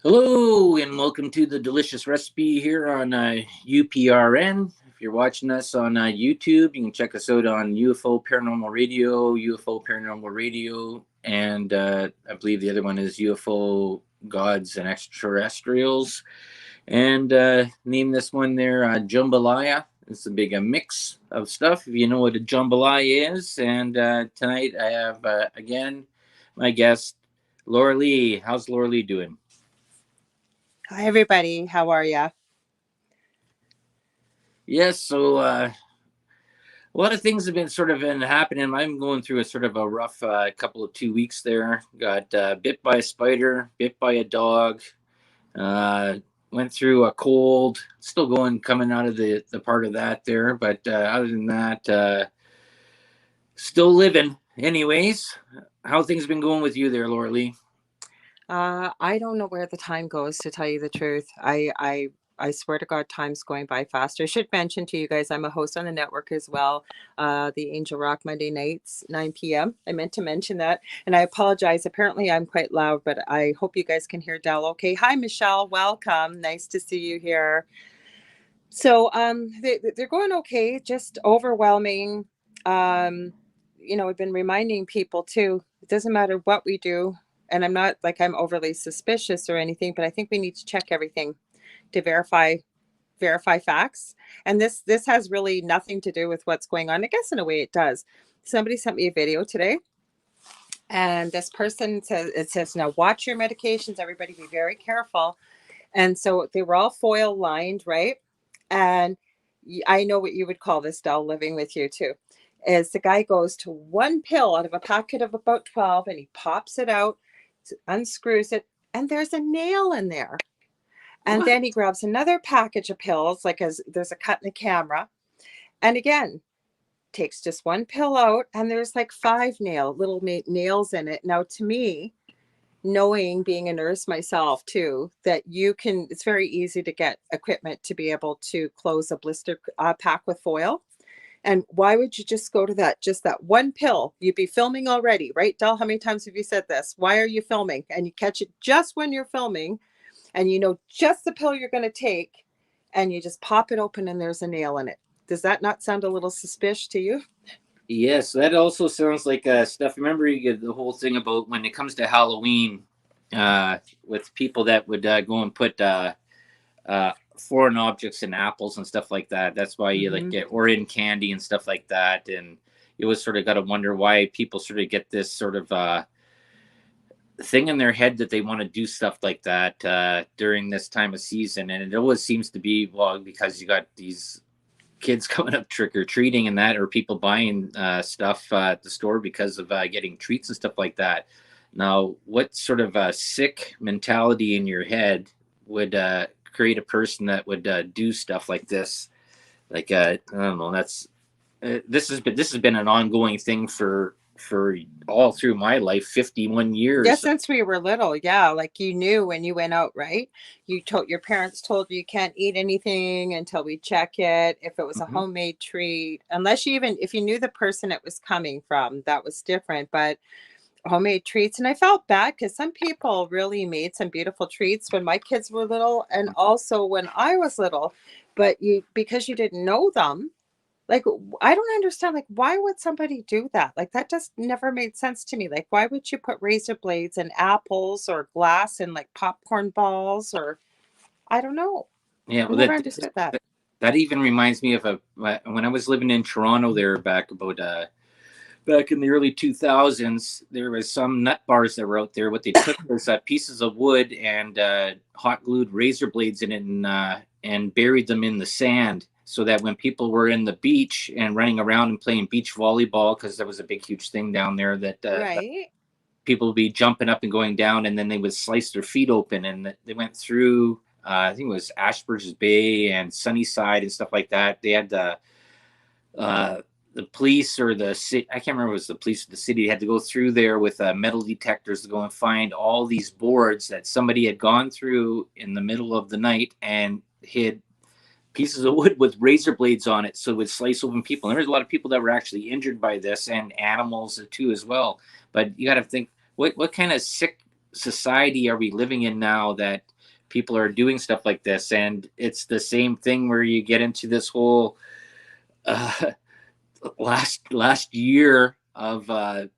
Hello and welcome to the delicious recipe here on UPRN. If you're watching us on YouTube, you can check us out on UFO Paranormal Radio, and I believe the other one is UFO Gods and Extraterrestrials. And name this one there Jambalaya. It's a big mix of stuff, if you know what a jambalaya is. And tonight I have, again, my guest, Lorilei. How's Lorilei doing? Hi, everybody. How are ya? Yes, so a lot of things have been been happening. I'm going through a sort of a rough couple of 2 weeks there. Got bit by a spider, bit by a dog, uh, went through a cold, still coming out of the part of that there. But other than that, still living. Anyways, how things been going with you there, Lorilei? I don't know where the time goes, to tell you the truth. I swear to God, time's going by faster. I should mention to you guys, I'm a host on the network as well. The Angel Rock Monday nights, 9 p.m. I meant to mention that. And I apologize. Apparently, I'm quite loud, but I hope you guys can hear Del okay. Hi, Michelle. Welcome. Nice to see you here. So they're going okay, just overwhelming. Um, I've been reminding people too, it doesn't matter what we do. And I'm not like I'm overly suspicious or anything, but I think we need to check everything to verify facts. And this has really nothing to do with what's going on. I guess in a way it does. Somebody sent me a video today, and this person says, now watch your medications, everybody be very careful. And so they were all foil lined, right? And I know what you would call this, doll, living with you too, is the guy goes to one pill out of a packet of about 12 and he pops it out, unscrews it, and there's a nail in there. And then he grabs another package of pills, like as there's a cut in the camera. And again, takes just one pill out and there's like five little nails in it. Now, to me, knowing, being a nurse myself too, that it's very easy to get equipment to be able to close a blister pack with foil. And why would you just go to just that one pill? You'd be filming already, right, Del? How many times have you said this? Why are you filming? And you catch it just when you're filming and you know just the pill you're going to take, and you just pop it open and there's a nail in it. Does that not sound a little suspicious to you? Yes, that also sounds like stuff. Remember the whole thing about when it comes to Halloween, with people that would go and put foreign objects in apples and stuff like that. That's why you like get or in candy and stuff like that. And you always sort of got to wonder why people sort of get this sort of thing in their head that they want to do stuff like that during this time of season. And it always seems to be, well, because you got these kids coming up trick-or-treating and that, or people buying stuff at the store because of getting treats and stuff like that. Now, what sort of sick mentality in your head would create a person that would do stuff like this? Like I don't know. That's this has been an ongoing thing for all through my life, 51 years. Yeah, since we were little. Yeah, like you knew when you went out, right? Your parents told you can't eat anything until we check it. If it was a homemade treat, unless if you knew the person it was coming from, that was different. But homemade treats, and I felt bad because some people really made some beautiful treats when my kids were little and also when I was little. But because you didn't know them, like, I don't understand, like, why would somebody do that? Like, that just never made sense to me. Like, why would you put razor blades in apples or glass in like popcorn balls, or I don't know. Yeah, I well, never understood that. that even reminds me of when I was living in Toronto there back in the early 2000s. There was some nut bars that were out there. What they took was pieces of wood and hot glued razor blades in it and buried them in the sand, so that when people were in the beach and running around and playing beach volleyball, because there was a big, huge thing down there that Right. people would be jumping up and going down, and then they would slice their feet open, and they went through, I think it was Ashbridges Bay and Sunnyside and stuff like that. They had the police or the city, I can't remember if it was the police or the city, had to go through there with metal detectors to go and find all these boards that somebody had gone through in the middle of the night and hid pieces of wood with razor blades on it, so it would slice open people. And there's a lot of people that were actually injured by this, and animals too as well. But you got to think, what kind of sick society are we living in now that people are doing stuff like this, and it's the same thing where you get into this whole uh, last year of the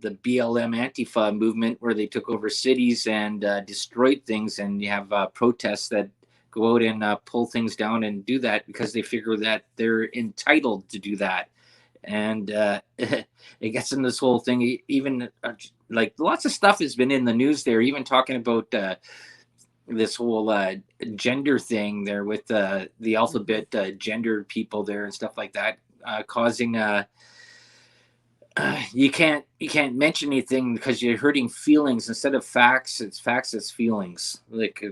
BLM Antifa movement, where they took over cities and destroyed things, and you have protests that go out and pull things down and do that because they figure that they're entitled to do that. And it gets in this whole thing. Even like lots of stuff has been in the news there, even talking about this whole gender thing there with the alphabet gender people there and stuff like that, causing you can't mention anything because you're hurting feelings instead of facts. It's facts as feelings. Like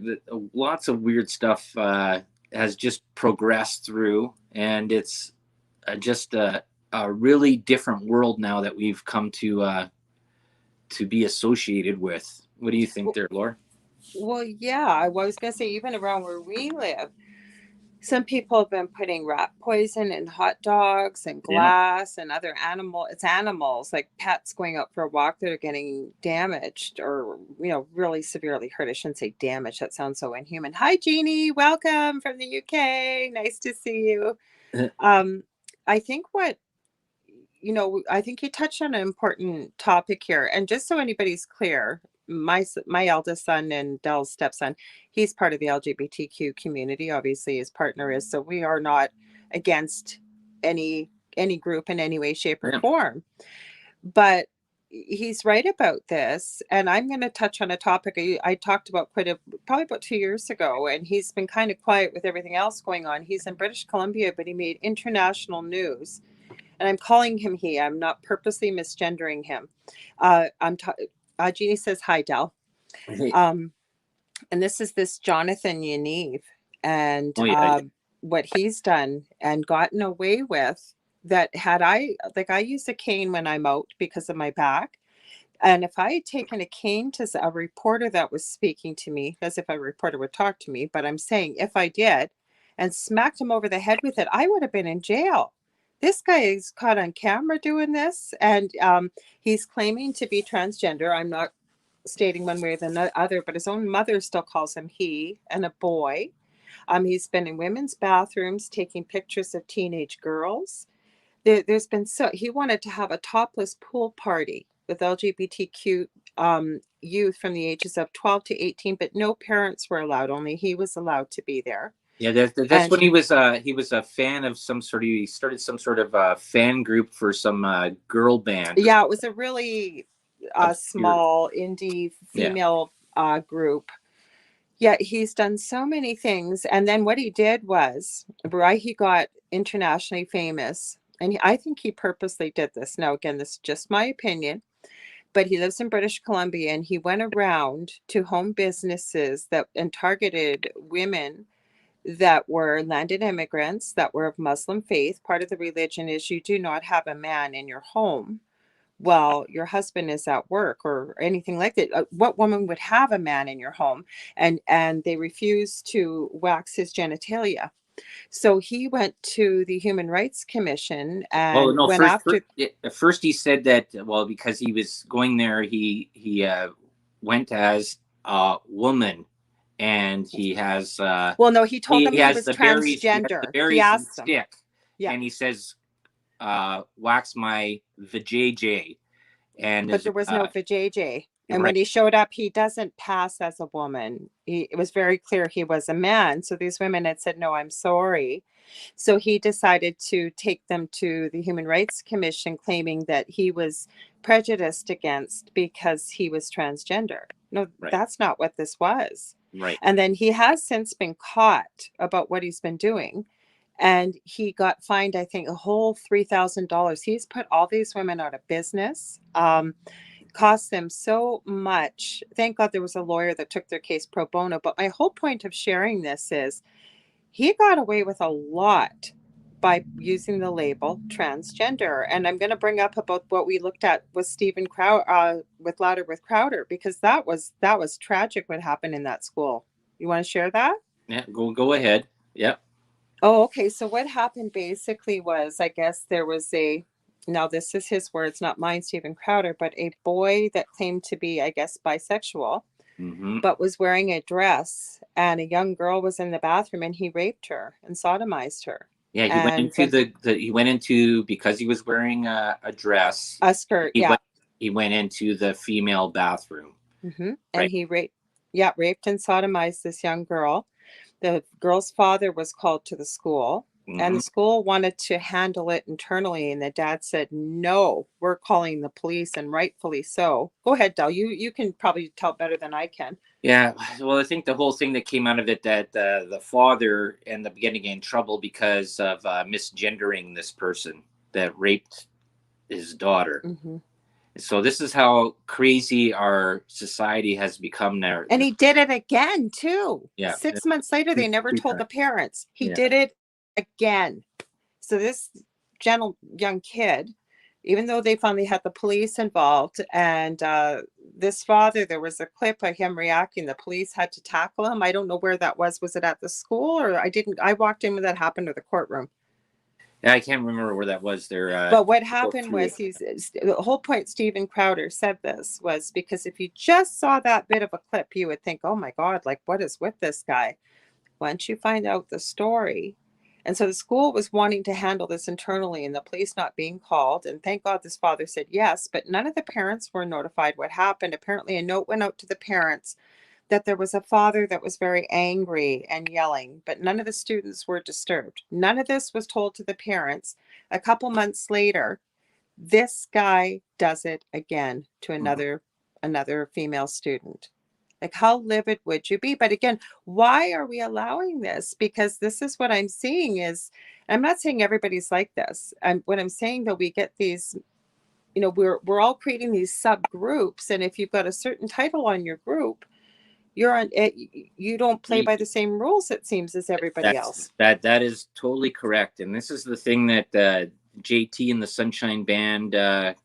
lots of weird stuff has just progressed through, and it's just a really different world now that we've come to be associated with. What do you think there, Laura? Well, yeah, I was going to say, even around where we live, some people have been putting rat poison in hot dogs and Yeah. glass and other animals, like pets going out for a walk that are getting damaged or, really severely hurt. I shouldn't say damaged. That sounds so inhuman. Hi, Jeannie. Welcome from the UK. Nice to see you. Um, I think I think you touched on an important topic here. And just so anybody's clear, my eldest son and Dell's stepson, he's part of the LGBTQ community. Obviously, his partner is. So we are not against any group in any way, shape, or Yeah. form. But he's right about this, and I'm going to touch on a topic I talked about probably about 2 years ago, and he's been kind of quiet with everything else going on. He's in British Columbia, but he made international news, and I'm calling him he. I'm not purposely misgendering him. Jeannie says hi, Del. Um, and this Jonathan Yaniv, and Oh yeah. what he's done and gotten away with. That had I use a cane when I'm out because of my back. And if I had taken a cane to a reporter that was speaking to me, as if a reporter would talk to me, but I'm saying if I did, and smacked him over the head with it, I would have been in jail. This guy is caught on camera doing this, and he's claiming to be transgender. I'm not stating one way or the other, but his own mother still calls him he and a boy. He's been in women's bathrooms taking pictures of teenage girls. There's been he wanted to have a topless pool party with LGBTQ youth from the ages of 12 to 18, but no parents were allowed. Only he was allowed to be there. Yeah, that's And when he was a fan of some sort of, he started some sort of fan group for some girl band. yeah, it was a really Obscure. small indie Yeah. female group. Yeah, he's done so many things. And then what he did was, right, he got internationally famous. And I think he purposely did this. Now, again, this is just my opinion, but he lives in British Columbia, and he went around to home businesses and targeted women that were landed immigrants that were of Muslim faith. Part of the religion is you do not have a man in your home while your husband is at work or anything like that. What woman would have a man in your home? And they refused to wax his genitalia. So he went to the Human Rights Commission Oh and no! went after. First he said that, well, because he was going there, he went as a woman, and he has Well, no, he told them he he has was the berries, transgender. He berries and asked them. stick, Yeah. and he says, wax my vajayjay, and But is there was no vajayjay. And right. when he showed up, he doesn't pass as a woman. It was very clear he was a man. So these women had said, no, I'm sorry. So he decided to take them to the Human Rights Commission, claiming that he was prejudiced against because he was transgender. No, Right. that's not what this was. Right. And then he has since been caught about what he's been doing. And he got fined, I think, a whole $3,000. He's put all these women out of business. Cost them so much. Thank God there was a lawyer that took their case pro bono. But my whole point of sharing this is he got away with a lot by using the label transgender. And I'm going to bring up about what we looked at with Stephen Crowder, with Louder with Crowder, because that was tragic what happened in that school. You want to share that? Yeah. Go ahead. Yeah. Oh, okay. So what happened basically was, I guess there was now this is his words, not mine, Stephen Crowder, but a boy that claimed to be, I guess, bisexual Mm-hmm. but was wearing a dress, and a young girl was in the bathroom, and he raped her and sodomized her. Yeah, he went And into he went into, because he was wearing a dress. a skirt, He yeah. went into the female bathroom. And Right. he raped and sodomized this young girl. The girl's father was called to the school, and Mm-hmm. the school wanted to handle it internally, and the dad said, "No, we're calling the police," and rightfully so. Go ahead, Del. You can probably tell better than I can. Yeah, well, I think the whole thing that came out of it, that the father in the beginning in trouble because of misgendering this person that raped his daughter. Hmm. So this is how crazy our society has become now. And he did it again too. Yeah, 6 months later, they never three told times. the parents. He Yeah, did it again. So this gentle young kid, even though they finally had the police involved, and this father, there was a clip of him reacting. The police had to tackle him. I don't know where that was. Was it at the school, or I didn't? I walked in when that happened, to the courtroom. yeah, I can't remember where that was. There, But what go happened through was, it. the whole point Steven Crowder said this was because if you just saw that bit of a clip, you would think, oh my God, like what is with this guy? Once you find out the story. And so the school was wanting to handle this internally and the police not being called. And thank God this father said yes, but none of the parents were notified what happened. Apparently, a note went out to the parents that there was a father that was very angry and yelling, but none of the students were disturbed. None of this was told to the parents. A couple months later, this guy does it again to Mhm. another female student. Like, how livid would you be? But again, why are we allowing this? Because this is what I'm seeing is, I'm not saying everybody's like this. What I'm saying though, we get these, we're all creating these subgroups, and if you've got a certain title on your group, you're on it, you don't play by the same rules, it seems, as everybody else. That is totally correct, and this is the thing that JT and the Sunshine Band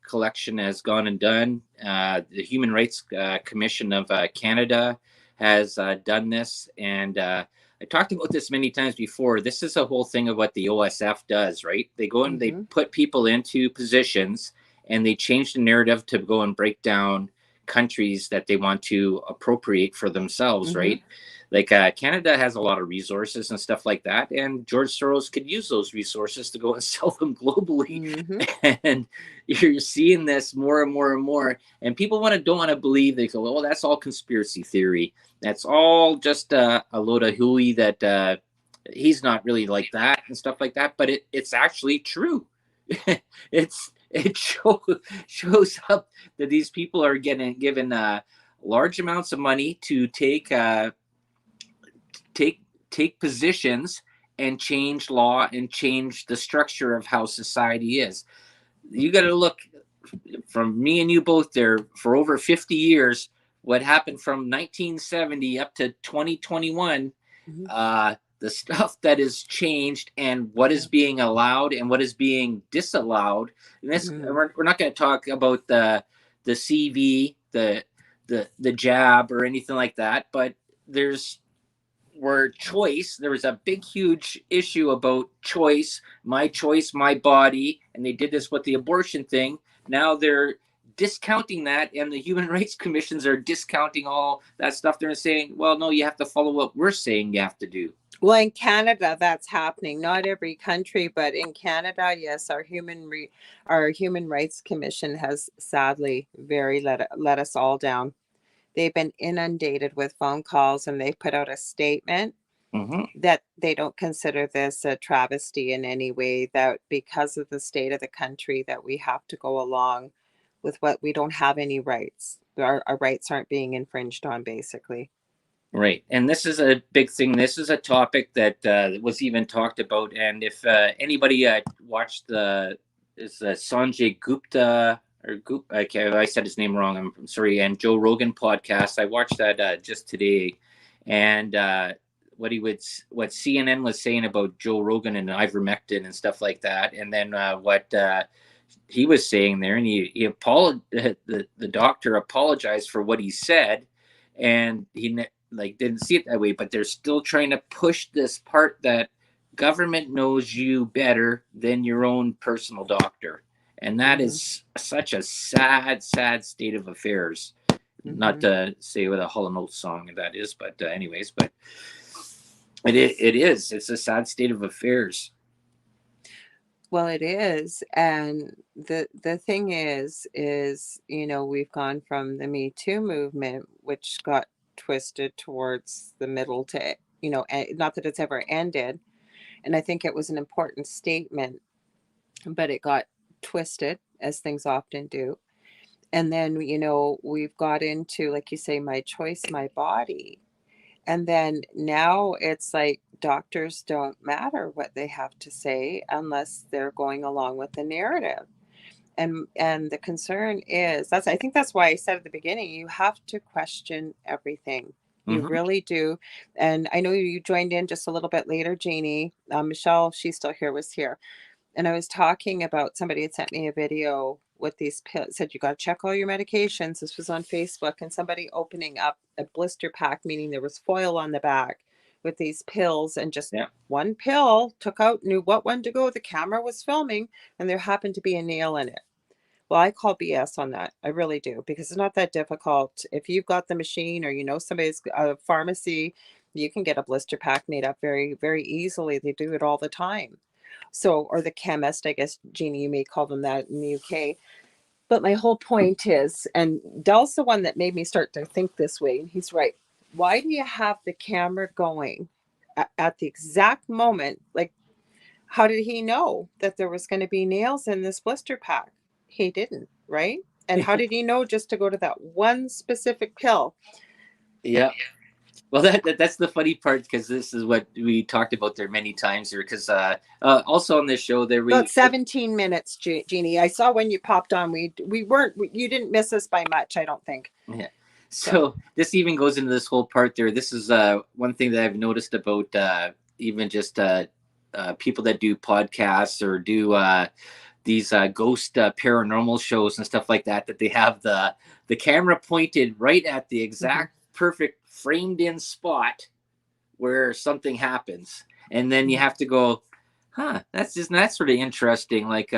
collection has gone and done. The Human Rights Commission of Canada has done this, and I talked about this many times before. This is a whole thing of what the OSF does, right? They go and they Mm-hmm. put people into positions, and they change the narrative to go and break down countries that they want to appropriate for themselves, Mm-hmm. right? Like Canada has a lot of resources and stuff like that, and George Soros could use those resources to go and sell them globally. Mm-hmm. And you're seeing this more and more and more, and people don't want to believe. They go, well, that's all conspiracy theory. That's all just a load of hooey that he's not really like that and stuff like that. But it's actually true. Shows up that these people are getting given large amounts of money to take take positions and change law and change the structure of how society is. You got to look, from me and you both there, for over 50 years, what happened from 1970 up to 2021, Mm-hmm. the stuff that is changed and what is being allowed and what is being disallowed. And this, Mm-hmm. we're not going to talk about the CV, the jab or anything like that, but there's there was a big huge issue about choice, my body, and they did this with the abortion thing. Now they're discounting that, and the human rights commissions are discounting all that stuff. They're saying, well, no, you have to follow what we're saying you have to do. Well, in Canada, that's happening. Not every country, but in Canada, yes, our Human Rights Commission has sadly very let us all down. They've been inundated with phone calls, and they've put out a statement Mm-hmm. that they don't consider this a travesty in any way, that because of the state of the country, that we have to go along with what we don't have any rights. Our rights aren't being infringed on, basically. Right. And this is a big thing. This is a topic that was even talked about. And if anybody watched is Sanjay Gupta or okay, I said his name wrong. I'm sorry. And Joe Rogan podcast. I watched that just today, and what CNN was saying about Joe Rogan and ivermectin and stuff like that, and then what he was saying there, and he apologized. The doctor apologized for what he said, and he like didn't see it that way, but they're still trying to push this part that government knows you better than your own personal doctor, and that Mm-hmm. is such a sad state of affairs. not to say what a Hall and Oates song that is, but anyways, but it is. It's a sad state of affairs. Well, it is, and the thing is, we've gone from the Me Too movement, which got twisted towards the middle to, not that it's ever ended, and I think it was an important statement, but it got twisted, as things often do. And then, we've got into, like you say, my choice, my body. And then now it's like doctors don't matter what they have to say unless they're going along with the narrative. And the concern is, I think that's why I said at the beginning, you have to question everything. You Mm-hmm. really do. And I know you joined in just a little bit later, Jeannie. Michelle, she's still here, was here. And I was talking about, somebody had sent me a video with these pills, said you got to check all your medications. This was on Facebook, and somebody opening up a blister pack, meaning there was foil on the back with these pills, and just Yeah. one pill took out, knew what one to go. The camera was filming, and there happened to be a nail in it. Well, I call BS on that. I really do, because it's not that difficult. If you've got the machine, or somebody's a pharmacy, you can get a blister pack made up very, very easily. They do it all the time. So, or the chemist, I guess, Jeannie, you may call them that in the UK. But my whole point is, and Dell's the one that made me start to think this way, and he's right. Why do you have the camera going at the exact moment? Like, how did he know that there was going to be nails in this blister pack? He didn't, right? And how did he know just to go to that one specific pill? Yeah. Well, that's the funny part, because this is what we talked about there many times here. Because also on this show, there About we 17 minutes, Jeannie. I saw when you popped on. We weren't. You didn't miss us by much, I don't think. yeah. So this even goes into this whole part there. This is one thing that I've noticed about even just people that do podcasts or do these ghost paranormal shows and stuff like that. That they have the camera pointed right at the exact perfect framed in spot where something happens, and then you have to go, huh, that's sort of interesting, like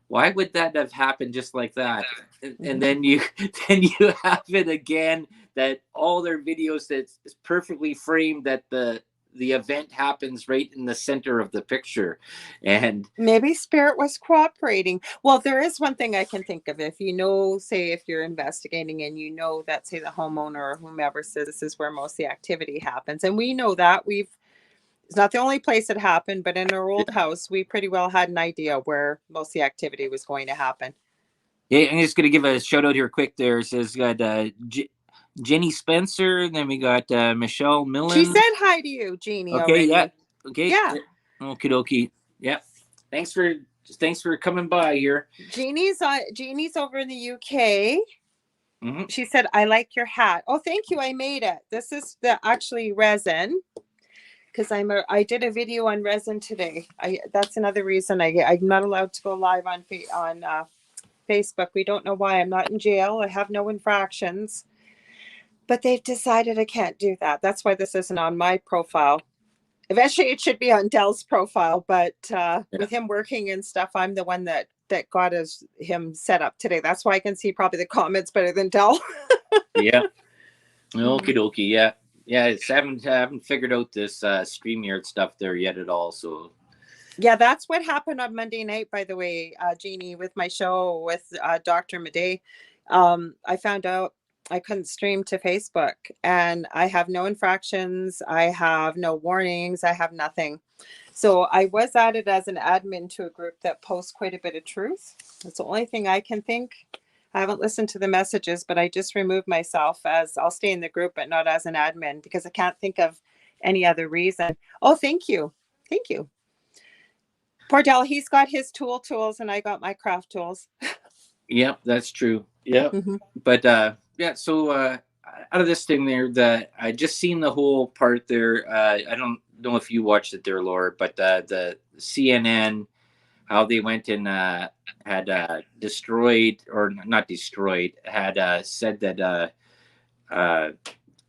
why would that have happened just like that? And then you then you have it again, that all their videos, that's perfectly framed, that the event happens right in the center of the picture. And Maybe spirit was cooperating. Well, there is one thing I can think of. If say if you're investigating and that, say, the homeowner or whomever says this is where most of the activity happens, and we know that it's not the only place it happened, but in our old house, we pretty well had an idea where most of the activity was going to happen. yeah, I'm just gonna give a shout out here quick. There, it says got Jenny Spencer, and then we got Michelle She Millen. said hi to you, Jeannie, Okay, yeah. already. Okay. Yeah. Okie dokie. Yeah. Thanks for coming by here. Jeannie's over in the UK. Mm-hmm. She said, I like your hat. Oh, thank you. I made it. This is actually resin, because I did a video on resin today. That's another reason I'm not allowed to go live on Facebook. We don't know why. I'm not in jail. I have no infractions, but they've decided I can't do that. That's why this isn't on my profile. Eventually it should be on Dell's profile, but with him working and stuff, I'm the one that got him set up today. That's why I can see probably the comments better than Dell. Yeah. Okie dokie. Yeah. Yeah. I haven't figured out this StreamYard stuff there yet at all. So. Yeah, that's what happened on Monday night, by the way, Jeannie, with my show with Dr. Madej. I found out I couldn't stream to Facebook, and I have no infractions. I have no warnings. I have nothing. So I was added as an admin to a group that posts quite a bit of truth. That's the only thing I can think. I haven't listened to the messages, but I just removed myself, as I'll stay in the group, but not as an admin, because I can't think of any other reason. Oh, thank you. Thank you. Poor Dell, he's got his tools, and I got my craft tools. Yep, that's true. Yep. But yeah, so out of this thing there, that I just seen the whole part there. I don't know if you watched it there, Laura, but the CNN, how they went and had destroyed, or not destroyed, had said that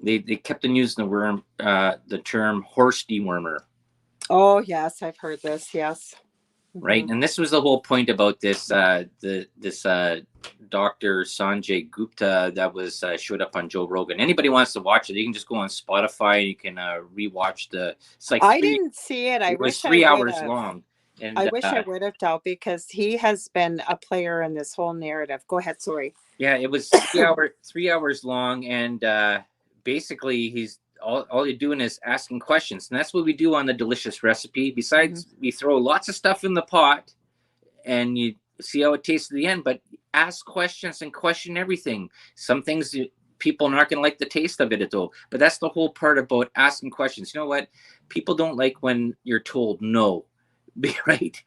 they kept on using the term horse dewormer. Oh, yes, I've heard this. Yes. right? Mhm. And this was the whole point about this this Dr. Sanjay Gupta that was showed up on Joe Rogan. Anybody wants to watch it, you can just go on Spotify. You can rewatch the. It's like I three. didn't see it. I It was wish I 3 hours would've. long, I and wish I would've, Del, because he has been a player in this whole narrative. Go ahead, sorry. yeah, it was 3 hours long, and basically he's all you're doing is asking questions, and that's what we do on the delicious recipe. Mhm. Besides, we throw lots of stuff in the pot, and you see how it tastes at the end. But ask questions and question everything. Some things people are not going to like the taste of it at all, but that's the whole part about asking questions. You know what? People don't like when you're told no, right?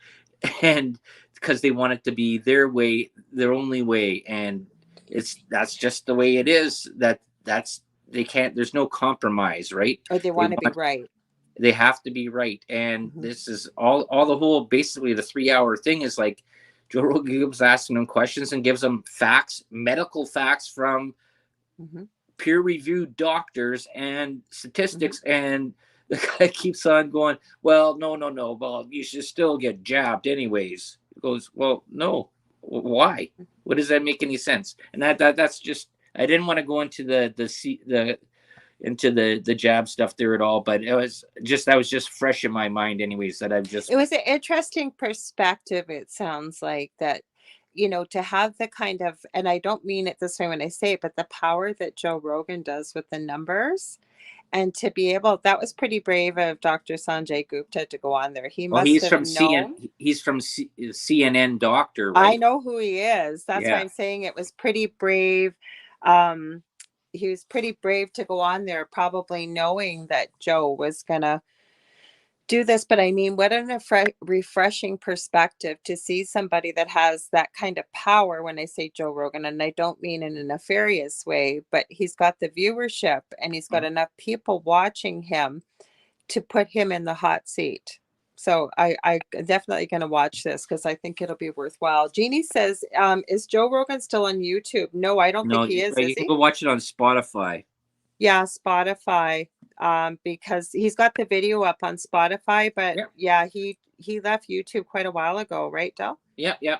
And because they want it to be their way, their only way, and that's just the way it is. That's they can't. There's no compromise, right? Or they They want to be want right. they have to be right, and Mhm. this is all the whole basically the 3 hour thing is like Joe Rogan gives asking them questions and gives them facts, medical facts from Mhm. peer-reviewed doctors and Mhm. statistics, and the guy keeps on going, well, no, well, you should still get jabbed anyways. He goes, well, no, why? What does that make any sense? And that's just, I didn't want to go into the into the jab stuff there at all, but it was just, that was just fresh in my mind anyways, that I've just. It was an interesting perspective, it sounds like, that, to have the kind of, and I don't mean it this way when I say it, but the power that Joe Rogan does with the numbers, and to be able, that was pretty brave of Dr. Sanjay Gupta to go on there. He Well, must have known. he's from CNN doctor, I right? know who he is. That's why Yeah. I'm saying it was pretty brave. Um, he was pretty brave to go on there, probably knowing that Joe was gonna do this. But I mean, what an refreshing perspective to see somebody that has that kind of power. When I say Joe Rogan, and I don't mean in a nefarious way, but he's got the viewership and he's got enough people watching him to put him in the hot seat. So I definitely going to watch this because I think it'll be worthwhile. Jeannie says, is Joe Rogan still on YouTube? No, I don't think No, he you is can he? go watch it on Spotify. Yeah, Spotify. Because he's got the video up on Spotify, but Yeah. yeah, he left YouTube quite a while ago, right, Del? Yeah. Yeah.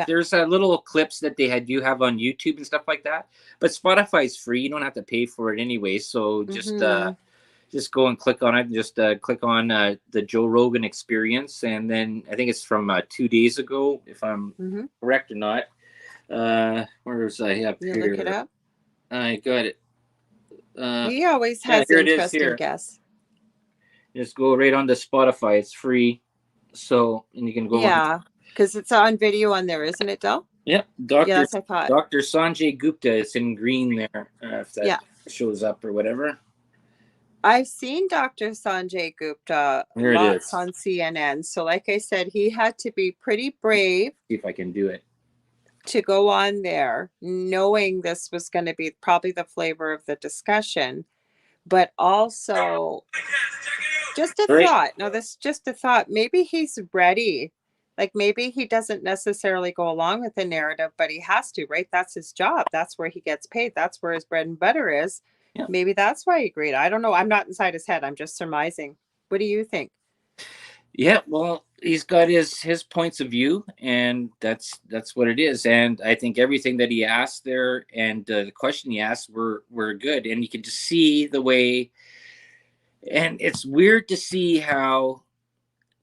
There's little clips that they do have on YouTube and stuff like that. But Spotify's free. You don't have to pay for it anyway. So Mm-hmm. just go and click on it. And just click on the Joe Rogan Experience, and then I think it's from 2 days ago, if I'm Mm-hmm. correct or not. Where was I up You look it here? up. I got it. He always Yeah, has here it is. interesting Here, guests. just go right on to Spotify. It's free. So, and you can go on. Yeah, because it's on video on there, isn't it, Del? Yep, Yeah, Doctor that's what I thought. Doctor Sanjay Gupta. It's in green there. If that Yeah. shows up or whatever. I've seen Dr. Sanjay Gupta Here it lots is. on CNN. So, like I said, he had to be pretty brave See if I can do it. to go on there, knowing this was going to be probably the flavor of the discussion, but also just a All right. thought. No, this is just a thought. Maybe he's ready. Like maybe he doesn't necessarily go along with the narrative, but he has to, right? That's his job. That's where he gets paid. That's where his bread and butter is. Yeah. Maybe that's why he agreed. I don't know. I'm not inside his head. I'm just surmising. What do you think? Yeah. Well, he's got his points of view, and that's what it is. And I think everything that he asked there, and the question he asked were good, and you can just see the way. And it's weird to see how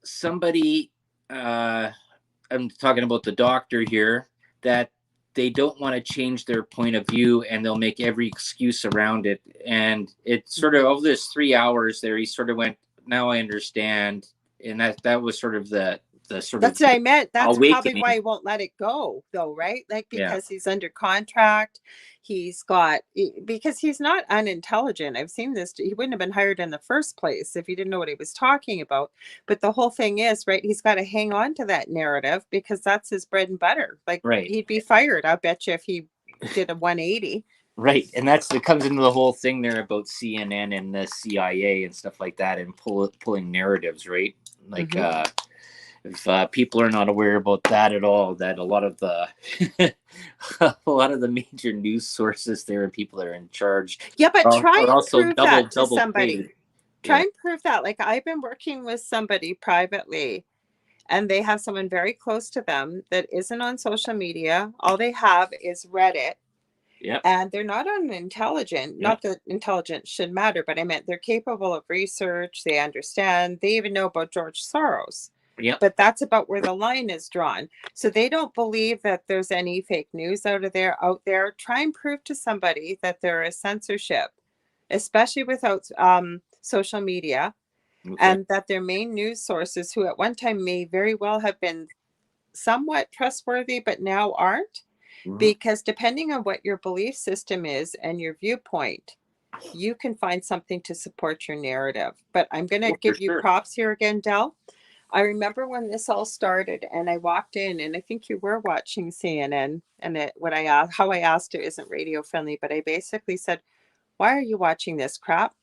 somebody I'm talking about the doctor here, that they don't want to change their point of view, and they'll make every excuse around it. And it sort of, over this 3 hours there, he sort of went, now I understand. And that was sort of the sort of That's what I meant. That's probably why awakening. he won't let it go, though, right? Like Yeah. because he's under contract. Because he's not unintelligent. I've seen this. He wouldn't have been hired in the first place if he didn't know what he was talking about. But the whole thing is, right, he's got to hang on to that narrative because that's his bread and butter. Like Right. he'd be fired, I bet you, if he did a 180. Right. And it comes into the whole thing there about CNN and the CIA and stuff like that, and pulling narratives, right? Like, Mm-hmm. if people are not aware about that at all, that a lot of the a lot of the major news sources there and people that are in charge Yeah, but try are and also prove that to double somebody. paid. Try Yeah. and prove that. Like I've been working with somebody privately, and they have someone very close to them that isn't on social media. All they have is Reddit, Yep. and they're not unintelligent. Yep. Not that intelligence should matter, but I meant they're capable of research. They understand. They even know about George Soros. Yep. But that's about where the line is drawn. So they don't believe that there's any fake news out there. Try and prove to somebody that there is censorship, especially without social media, Okay. and that their main news sources, who at one time may very well have been somewhat trustworthy, but now aren't, Mhm. because depending on what your belief system is and your viewpoint, you can find something to support your narrative. But I'm going to Oh, for give you sure. props here again, Del. I remember when this all started, and I walked in, and I think you were watching CNN, and what I asked, how I asked it isn't radio friendly, but I basically said, "Why are you watching this crap?"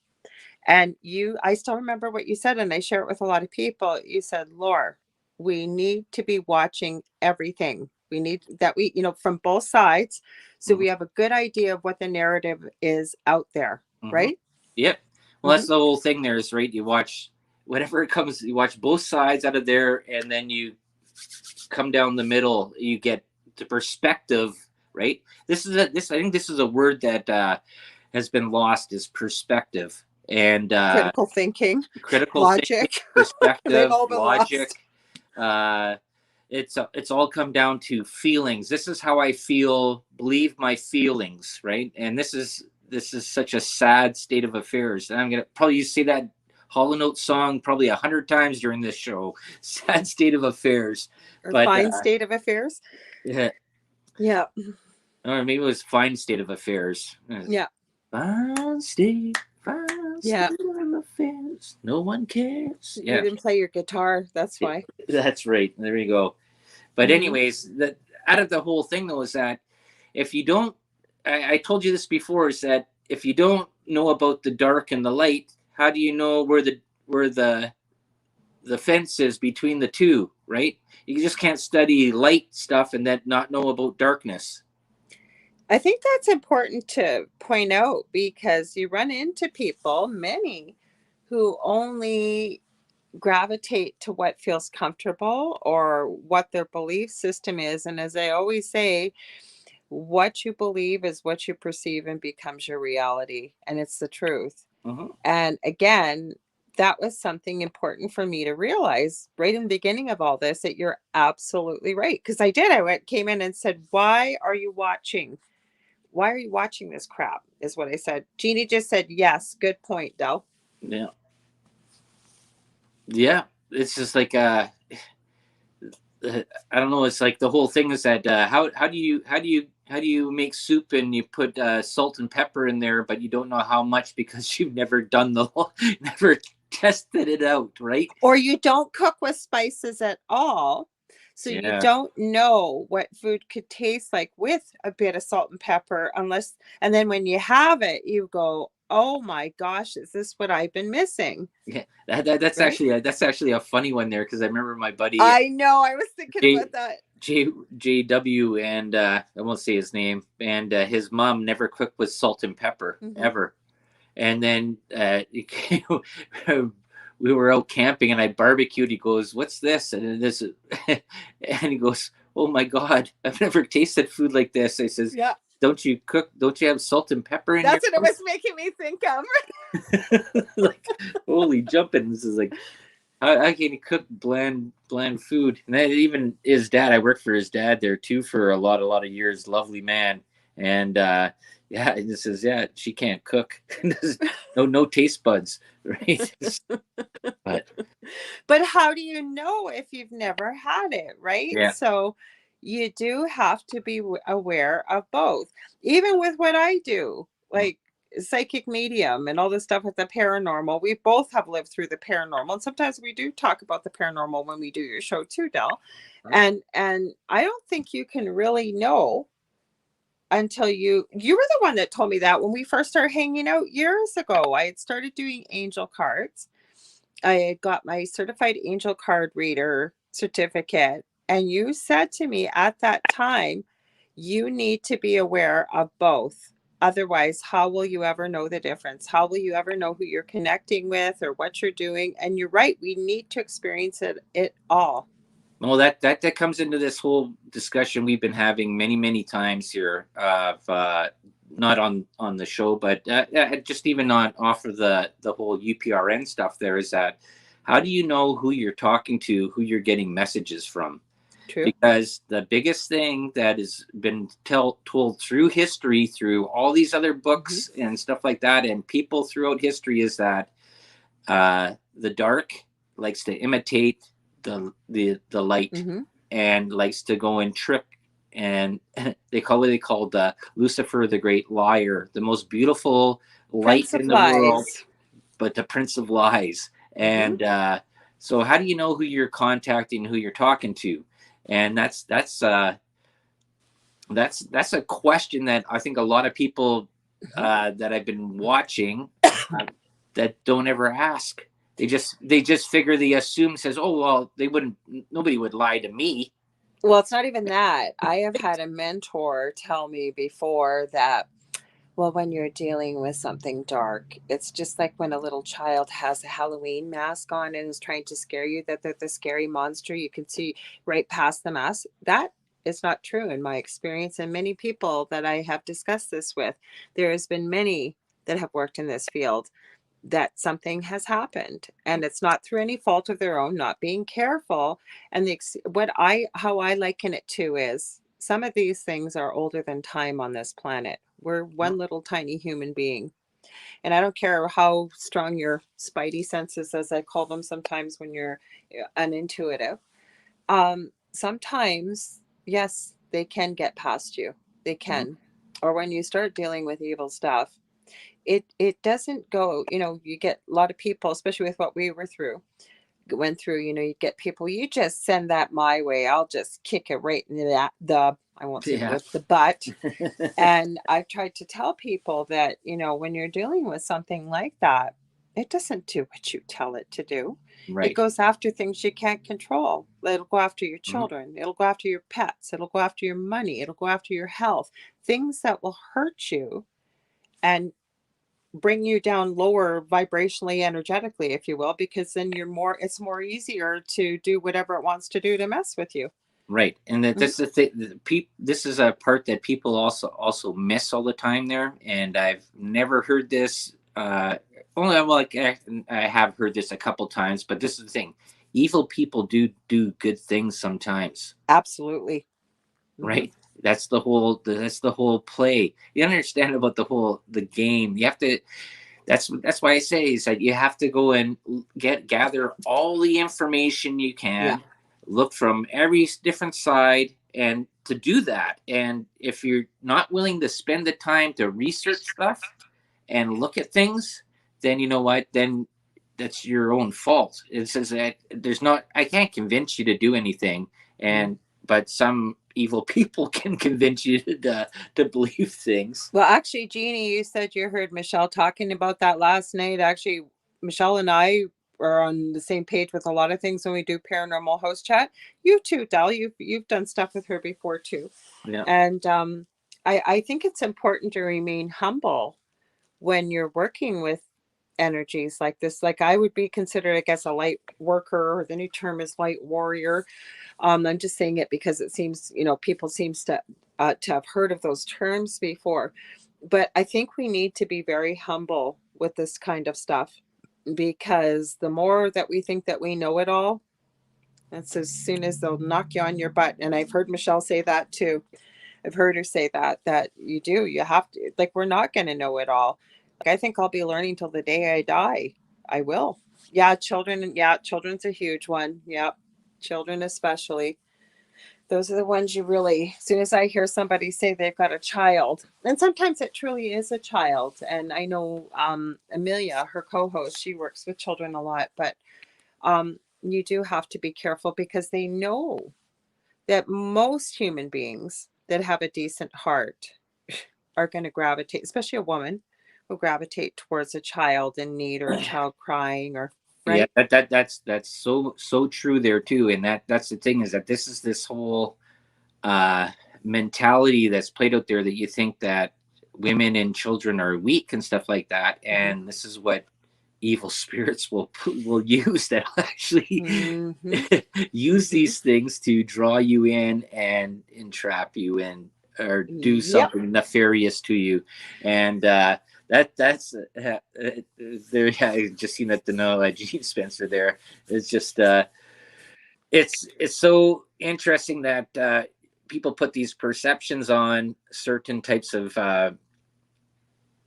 And I still remember what you said, and I share it with a lot of people. You said, "Lore, we need to be watching everything. We need that, from both sides, so Mhm. we have a good idea of what the narrative is out there, Mhm. right?" Yep. Well, Hmm. that's the whole thing. There is right. You watch whatever it comes. You watch both sides out of there, and then you come down the middle. You get the perspective. Right. This. I think this is a word that has been lost. Is perspective and Critical thinking, critical thinking, logic, they've perspective, all been logic. lost. Uh, it's all come down to feelings. This is how I feel. Believe my feelings, right? And this is such a sad state of affairs. And I'm gonna probably say that Hollow Note song probably 100 times during this show. Sad state of affairs, Or but fine state of affairs. yeah, Yeah. or maybe it was fine state of affairs. Yeah. Fine state, fine Yeah. state of affairs. No one cares. You Yeah, didn't play your guitar. That's why. that's right. There you go. But Hmm. anyways, the out of the whole thing though is that if you don't, I told you this before, is that if you don't know about the dark and the light, how do you know where the fence is between the two, right? You just can't study light stuff and then not know about darkness. I think that's important to point out, because you run into people, many, who only gravitate to what feels comfortable or what their belief system is. And as I always say, what you believe is what you perceive and becomes your reality. And it's the truth. Mm-hmm. And again, that was something important for me to realize right in the beginning of all this, that you're absolutely right. Because I did. Came in and said, "Why are you watching? Why are you watching this crap?" Is what I said. Jeannie just said, "Yes, good point, Del." Yeah, yeah. It's just like I don't know. It's like the whole thing is that how do you make soup and you put salt and pepper in there, but you don't know how much because you've never done the never tested it out, right? Or you don't cook with spices at all. So you Yeah, don't know what food could taste like with a bit of salt and pepper, and then when you have it, you go, "Oh my gosh, is this what I've been missing?" yeah. That's Right? actually a funny one there because I remember my buddy I know. I was thinking J about that. JW and I won't say his name and his mom never cooked with salt and pepper Hmm. ever. And then we were out camping and I barbecued. He goes, "What's this?" And this, and he goes, "Oh my god, I've never tasted food like this." I says, Yeah, "Don't you cook? Don't you have salt and pepper in your that's what it was house?" making me think of. Like, holy jumping! This is like, how can you cook bland food? And then even his dad, I worked for his dad there too for a lot of years. Lovely man, and yeah, and this is yeah, she can't cook. No taste buds, right? But But how do you know if you've never had it, right? yeah, So you do have to be aware of both. Even with what I do, like psychic medium and all this stuff with the paranormal, we both have lived through the paranormal. And sometimes we do talk about the paranormal when we do your show too, Del. And I don't think you can really know until you were the one that told me that when we first started hanging out years ago. I had started doing angel cards. I had got my certified angel card reader certificate. And you said to me at that time, you need to be aware of both. Otherwise, how will you ever know the difference? How will you ever know who you're connecting with or what you're doing? And you're right, we need to experience it all. Well, that comes into this whole discussion we've been having many times here of not on the show, but just even on off of the whole UPRN stuff. There is that. How do you know who you're talking to, who you're getting messages from? True. Because the biggest thing that has been told through history, through all these other Mm-hmm. books and stuff like that, and people throughout history, is that the dark likes to imitate the light Mm-hmm. and likes to go and trick. And they called Lucifer the Great Liar, the most beautiful light Prince in of the world, Lies. but the Prince of Lies. Mm-hmm. And so, how do you know who you're contacting, who you're talking to? And that's a question that I think a lot of people Mm-hmm. that I've been watching that don't ever ask. They just figure, they assume, says, oh well, they wouldn't, nobody would lie to me. Well, it's not even that. I have had a mentor tell me before that, well, when you're dealing with something dark, it's just like when a little child has a Halloween mask on and is trying to scare you, that they're the scary monster. You can see right past the mask. That is not true in my experience. And many people that I have discussed this with, there has been many that have worked in this field that something has happened, and it's not through any fault of their own, not being careful. And what I how I liken it to is some of these things are older than time on this planet. We're one little tiny human being, and I don't care how strong your spidey senses, as I call them sometimes, when you're unintuitive. Sometimes, yes, they can get past you. They can. Or when you start dealing with evil stuff, it doesn't go, you get a lot of people, especially with what we went through, you get people, you just send that my way, I'll just kick it right in the I won't say the Yeah. word, the butt. And I've tried to tell people that, when you're dealing with something like that, it doesn't do what you tell it to do. It Right. goes after things you can't control. It'll go after your Mhm. children, it'll go after your pets, it'll go after your money, it'll go after your health, things that will hurt you and bring you down lower vibrationally, energetically, if you will, because then it's more easier to do whatever it wants to do to mess with you. Right, and that Mhm. this is the thing. This is a part that people also miss all the time there, and I've never heard this. Only like I have heard this a couple times, but this is the thing: evil people do good things sometimes, Absolutely. Hmm. right? That's the whole play. You understand about the game. You have to. That's why I say is that you have to go and gather all the information you Yeah. can, look from every different side, and to do that. And if you're not willing to spend the time to research stuff and look at things, then you know what? Then that's your own fault. It says that there's not. I can't convince you to do anything, Mm. and but some evil people can convince you to believe things. Well, actually, Jeannie, you said you heard Michelle talking about that last night. Actually, Michelle and I are on the same page with a lot of things when we do paranormal host chat. You too, Del. You've done stuff with her before too. Yeah. And I think it's important to remain humble when you're working with energies like this. Like, I would be considered, I guess, a light worker, or the new term is light warrior. I'm just saying it because it seems, people seems to have heard of those terms before. But I think we need to be very humble with this kind of stuff, because the more that we think that we know it all, that's as soon as they'll knock you on your butt. And I've heard Michelle say that too. I've heard her say that you have to, like, we're not going to know it all. Like, I think I'll be learning till the day I die. I will. Yeah, children. Yeah, children's a huge one. Yep. Children, especially. Those are the ones you really, as soon as I hear somebody say they've got a child, and sometimes it truly is a child. And I know Amelia, her co host, she works with children a lot, but you do have to be careful, because they know that most human beings that have a decent heart are going to gravitate, especially a woman, will gravitate towards a child in need, or a child crying, or Yeah, right. that's so true there too, and that's the thing, is that this is this whole uh, mentality that's played out there, that you think that women and children are weak and stuff like that, Hmm. and this is what evil spirits will use that actually Mm-hmm. use Mm-hmm. these things to draw you in and entrap you and or do Yep. something nefarious to you. And that's there. I just seen that Danola Gene Spencer there. It's just it's so interesting that people put these perceptions on certain types of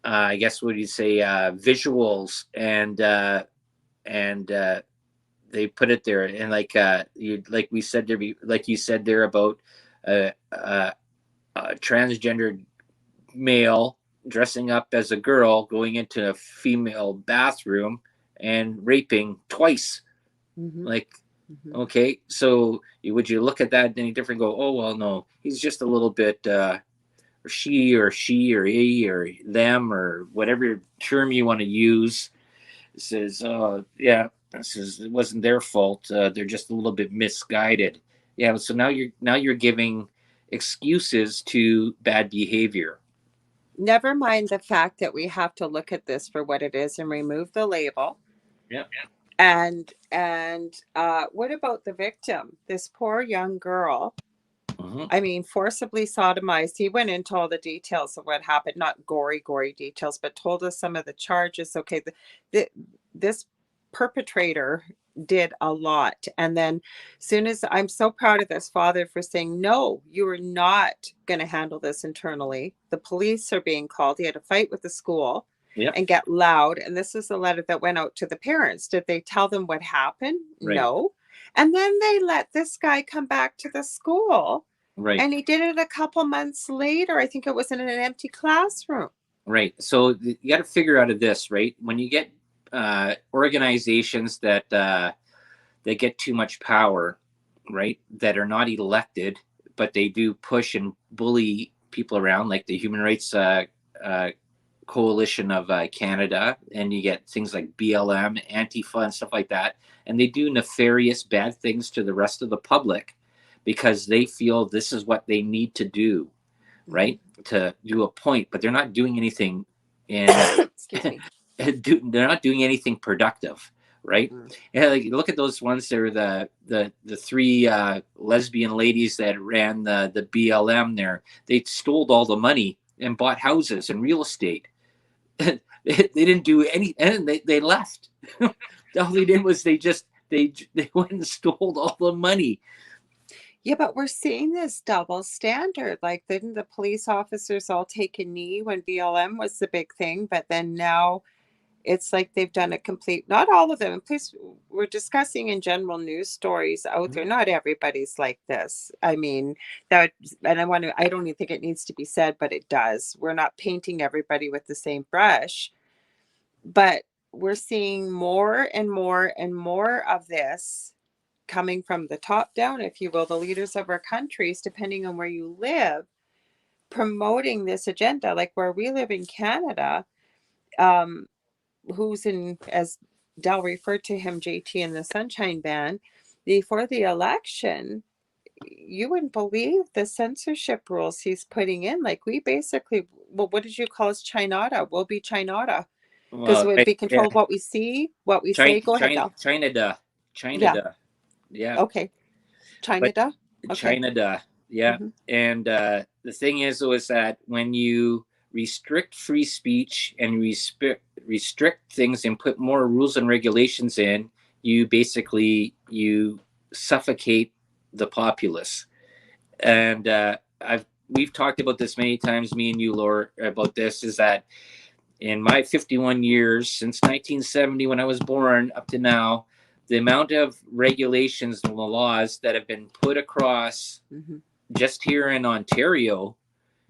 I guess what do you say visuals and they put it there and like we said there like you said there about a transgendered male dressing up as a girl going into a female bathroom and raping twice. Mm-hmm. Like, Mm-hmm. okay, so would you look at that any different? And go, oh well, no, he's just a little bit, or she or he or them or whatever term you want to use. It says, oh yeah, this is it wasn't their fault. They're just a little bit misguided. Yeah, so now you're giving excuses to bad behavior. Never mind the fact that we have to look at this for what it is and remove the label. Yeah. And what about the victim? This poor young girl. Mm-hmm. I mean, forcibly sodomized. He went into all the details of what happened, not gory details, but told us some of the charges. Okay, the this perpetrator did a lot. And then soon as I'm so proud of this father for saying, no, you are not going to handle this internally. The police are being called. He had a fight with the school Yep. and get loud. And this is a letter that went out to the parents. Did they tell them what happened? Right. No. And then they let this guy come back to the school Right. and he did it a couple months later. I think it was in an empty classroom. Right. So you got to figure out of this, right? When you get organizations that get too much power, right? That are not elected, but they do push and bully people around, like the Human Rights uh, Coalition of Canada, and you get things like BLM, Antifa, and stuff like that, and they do nefarious, bad things to the rest of the public because they feel this is what they need to do, right? To do a point, but they're not doing anything in Excuse me. they're not doing anything productive, right? Mm. Yeah, like look at those ones. They're the three lesbian ladies that ran the BLM. There, they stole all the money and bought houses and real estate. They didn't do any, and they left. All they did was they went and stole all the money. Yeah, but we're seeing this double standard. Like, didn't the police officers all take a knee when BLM was the big thing? But then now it's like they've done a complete, not all of them. Please, we're discussing in general news stories out there. Not everybody's like this. I mean, that, and I don't even think it needs to be said, but it does. We're not painting everybody with the same brush, but we're seeing more and more and more of this coming from the top down, if you will, the leaders of our countries, depending on where you live, promoting this agenda. Like where we live in Canada, um, who's in, as Dell referred to him, JT in the Sunshine Band, before the election, you wouldn't believe the censorship rules he's putting in. Like we basically, well, what did you call us? Chinata. We'll be Chinata because it Well, would be yeah, controlled what we see, what we China, say. Go ahead, China, Dell. China, Yeah. China, yeah. Okay. But China. Okay. China, yeah. Mm-hmm. And the thing is, though, is that when you restrict free speech and restrict things and put more rules and regulations in, you basically you suffocate the populace. And I've we've talked about this many times, me and you, Laura, about this. Is that in my 51 years since 1970 when I was born up to now, the amount of regulations and laws that have been put across Mm-hmm. just here in Ontario,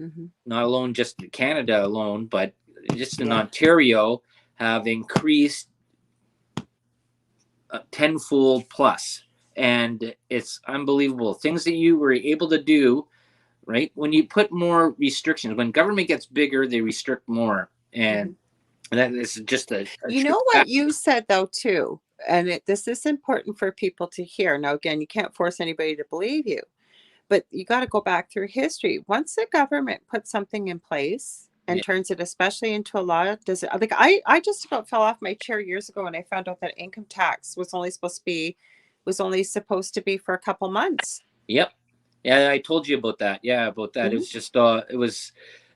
Mm-hmm. not alone just Canada alone, but just in Yeah. Ontario, have increased tenfold plus. And it's unbelievable. Things that you were able to do, right? When you put more restrictions, when government gets bigger, they restrict more. Mm-hmm. And that is just a You true know what fact. you said though too, and this is important for people to hear. Now, again, you can't force anybody to believe you, but you got to go back through history. Once the government puts something in place and turns it especially into a law. Does it, like, I just about fell off my chair years ago when I found out that income tax was only supposed to be for a couple months. Yep. Yeah, I told you about that. Yeah, about that. It Mhm. was just